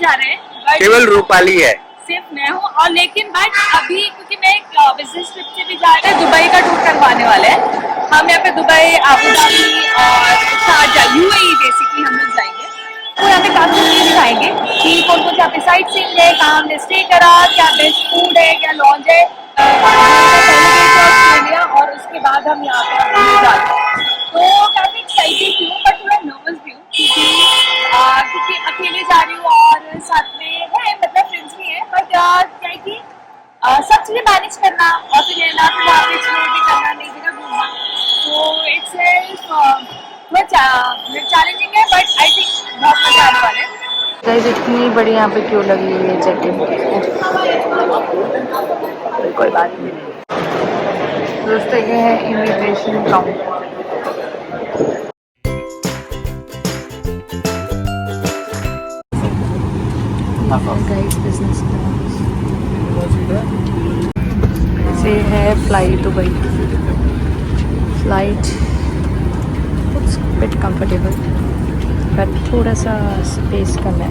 जा रहे हैं, केवल रूपाली है, सिर्फ मैं हूँ। और लेकिन बट अभी क्योंकि मैं एक बिजनेस ट्रिप से भी जा रहे हैं, दुबई का टूर करवाने वाले हैं हम यहाँ पे। दुबई, आबू धाबी और शारजा, यूएई बेसिकली हम लोग जाएंगे। तो यहाँ पे काफी चीज़ दिखाएंगे कि कौन कौन से यहाँ पे साइट सीइंग है, कहाँ हमने स्टे करा, क्या बेस्ट फूड है, क्या लॉन्ज है। ऑस्ट्रेलिया और उसके बाद हम यहाँ पे जाते हैं। तो काफी एक्साइटेड भी हूँ बट थोड़ा नर्वस भी हूँ क्योंकि अकेले जा रही हूँ और साथ में है मतलब फ्रेंड्स भी हैं। बट क्या है कि सब चीज़ें मैनेज करना और फिर लेना, फिर वहाँ पे एक्सप्लोर भी करना, नई जगह घूमना, तो इट्स थोड़ा चैलेंजिंग है बट आई थिंक बहुत मजा आने वाला है। गाइस इतनी बड़ी यहाँ पे क्यों लगी हुई है जैकेट, कोई बात नहीं। दोस्तों ये है immigration counter. Guys business class ये है flight Dubai. Flight it's bit comfortable but थोड़ा सा स्पेस कम है।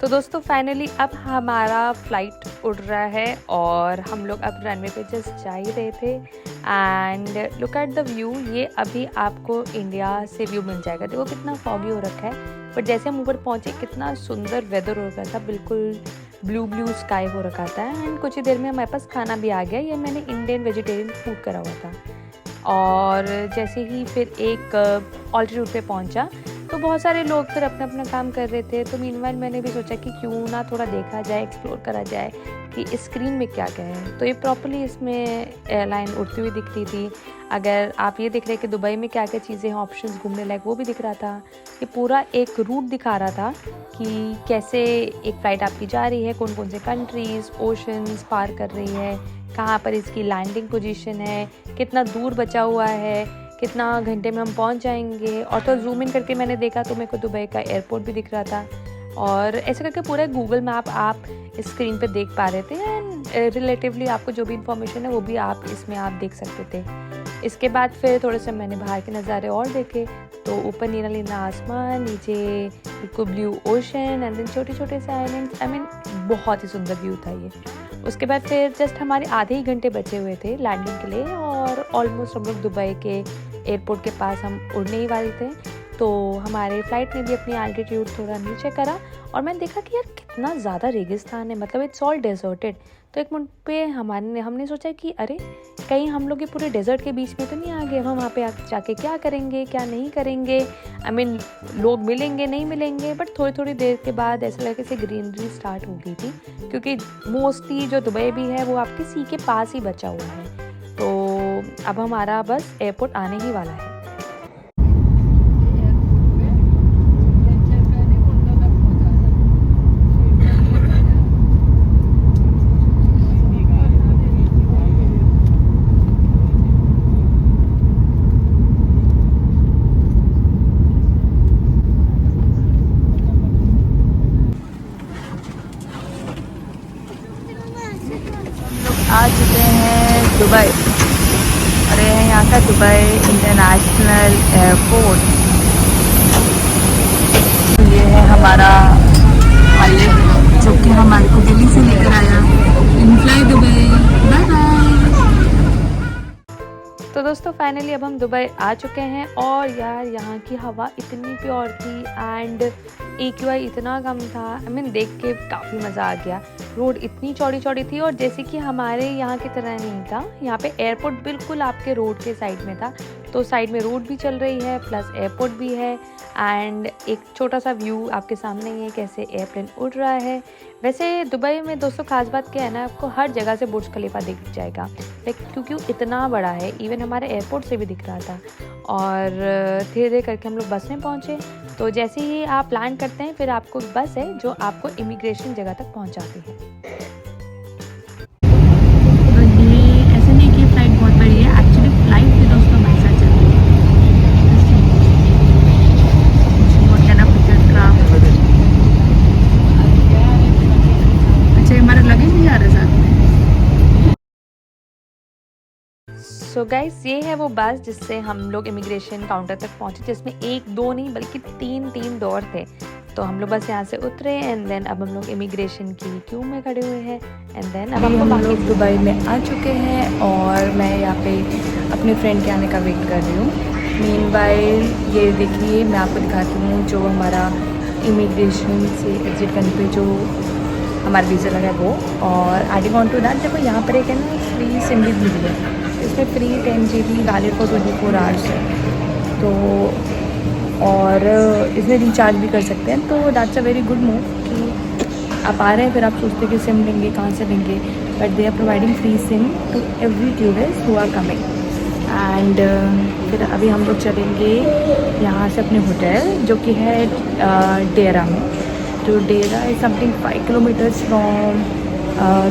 तो दोस्तों फाइनली अब हमारा फ़्लाइट उड़ रहा है और हम लोग अब रनवे पे जस्ट जा ही रहे थे। And look at the view, ये अभी आपको इंडिया से व्यू मिल जाएगा। देखो कितना फॉगी हो रखा है, बट जैसे हम ऊपर पहुँचे कितना सुंदर वेदर हो रखा था, बिल्कुल ब्लू स्काई हो रखा था। एंड कुछ ही देर में हमारे पास खाना भी आ गया। ये मैंने इंडियन वेजिटेरियन फूड करा हुआ था। और जैसे ही फिर एक ऑल्टीट्यूड पे पहुंचा तो बहुत सारे लोग फिर अपना अपना काम कर रहे थे। तो मीनवाइल मैंने भी सोचा कि क्यों ना थोड़ा देखा जाए, एक्सप्लोर करा जाए कि इस स्क्रीन में क्या क्या है। तो ये प्रॉपर्ली इसमें एयरलाइन उड़ती हुई दिख रही थी। अगर आप ये दिख रहे कि दुबई में क्या क्या चीज़ें हैं, ऑप्शंस घूमने लायक, वो भी दिख रहा था। ये पूरा एक रूट दिखा रहा था कि कैसे एक फ़्लाइट आपकी जा रही है, कौन कौन से कंट्रीज़, ओशंस पार कर रही है, कहाँ पर इसकी लैंडिंग पोजीशन है, कितना दूर बचा हुआ है, कितना घंटे में हम पहुंच जाएंगे। और तो जूम इन करके मैंने देखा तो मेरे को दुबई का एयरपोर्ट भी दिख रहा था। और ऐसे करके पूरा गूगल मैप आप स्क्रीन पे देख पा रहे थे। एंड रिलेटिवली आपको जो भी इंफॉर्मेशन है वो भी आप इसमें आप देख सकते थे। इसके बाद फिर थोड़े से मैंने बाहर के नज़ारे और देखे तो ऊपर नीला नीला आसमान, नीचे बिल्कुल ब्लू ओशन एंड देन छोटे छोटे से आइलैंड्स। आई मीन बहुत ही सुंदर व्यू था ये। उसके बाद फिर जस्ट हमारे आधे ही घंटे बचे हुए थे लैंडिंग के लिए और ऑलमोस्ट हम लोग दुबई के एयरपोर्ट के पास हम उड़ने ही वाले थे। तो हमारे फ़्लाइट ने भी अपनी एल्टीट्यूड थोड़ा नीचे करा और मैंने देखा कि यार कितना ज़्यादा रेगिस्तान है, मतलब इट्स ऑल डेजर्टेड। तो एक मिनट पे हमने सोचा कि अरे कहीं हम लोग ये पूरे डेजर्ट के बीच में तो नहीं आ गए, हम वहाँ पे जाके क्या करेंगे क्या नहीं करेंगे। आई मीन लोग मिलेंगे नहीं मिलेंगे। बट थोड़ी थोड़ी देर के बाद ऐसा लगे से ग्रीनरी स्टार्ट हो गई थी, क्योंकि मोस्टली जो दुबई भी है वो आपके सी के पास ही बचा हुआ है। तो अब हमारा बस एयरपोर्ट आने ही वाला है। आ चुके हैं दुबई और ये है यहाँ का दुबई इंटरनेशनल एयरपोर्ट। ये है हमारा पायलट जो कि हमारे को दिल्ली से लेकर आया। इन फ्लाई दुबई, बाय बाय। तो दोस्तों फाइनली अब हम दुबई आ चुके हैं और यार यहाँ की हवा इतनी प्योर थी एंड AQI इतना कम था। आई मीन देख के काफ़ी मज़ा आ गया। रोड इतनी चौड़ी चौड़ी थी और जैसे कि हमारे यहाँ की तरह नहीं था, यहाँ पे एयरपोर्ट बिल्कुल आपके रोड के साइड में था। तो साइड में रोड भी चल रही है प्लस एयरपोर्ट भी है एंड एक छोटा सा व्यू आपके सामने ही है कैसे एयरप्लेन उड़ रहा है। वैसे दुबई में दोस्तों खास बात क्या है ना, आपको हर जगह से बुर्ज खलीफा दिख जाएगा क्योंकि इतना बड़ा है। इवन हमारे एयरपोर्ट से भी दिख रहा था। और धीरे धीरे करके हम लोग बस में पहुँचे। तो जैसे ही आप लैंड करते हैं फिर आपको बस है जो आपको इमिग्रेशन जगह तक पहुँचाती है। सो गाइस ये है वो बस जिससे हम लोग इमिग्रेशन काउंटर तक पहुंचे, जिसमें 1-2 नहीं बल्कि 3 डोर थे। तो हम लोग बस यहाँ से उतरे एंड देन अब हम लोग इमिग्रेशन की क्यू में खड़े हुए हैं एंड देन अब हम लोग दुबई में आ चुके हैं और मैं यहाँ पे अपने फ्रेंड के आने का वेट कर रही हूँ। मीनवाइल ये देखिए मैं आपको दिखाती हूँ जो हमारा इमिग्रेशन से एग्जिट करने पे जो हमारा वीज़ा लगा है वो। और एडिंग ऑन टू दैट देखो यहाँ पर एक है ना फ्री सिम भी मिली है, इसमें free 10 GB valid for 24 hours है। तो और इसमें रिचार्ज भी कर सकते हैं, तो that's a very good move कि आप आ रहे हैं फिर आप सोचते हैं कि सिम लेंगे कहाँ से लेंगे, but they are providing free SIM to every tourist who are coming. And फिर अभी हम लोग चलेंगे यहाँ से अपने होटल जो कि है डेरा में। तो Deira is something 5 kilometres from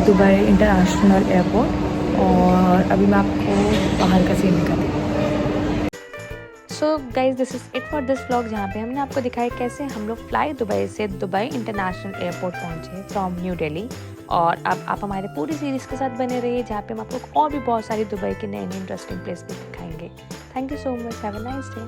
Dubai International Airport. और अभी मैं आपको बाहर का सीन दिखाती हूँ। So guys this is it for this vlog, जहाँ पे हमने आपको दिखाया कैसे हम लोग फ्लाई दुबई से दुबई इंटरनेशनल एयरपोर्ट पहुँचे फ्रॉम न्यू दिल्ली। और अब आप हमारे पूरी सीरीज़ के साथ बने रहिए, जहाँ पे हम आपको और भी बहुत सारी दुबई के नए इंटरेस्टिंग प्लेस भी दिखाएंगे। Thank you so much, have a nice day.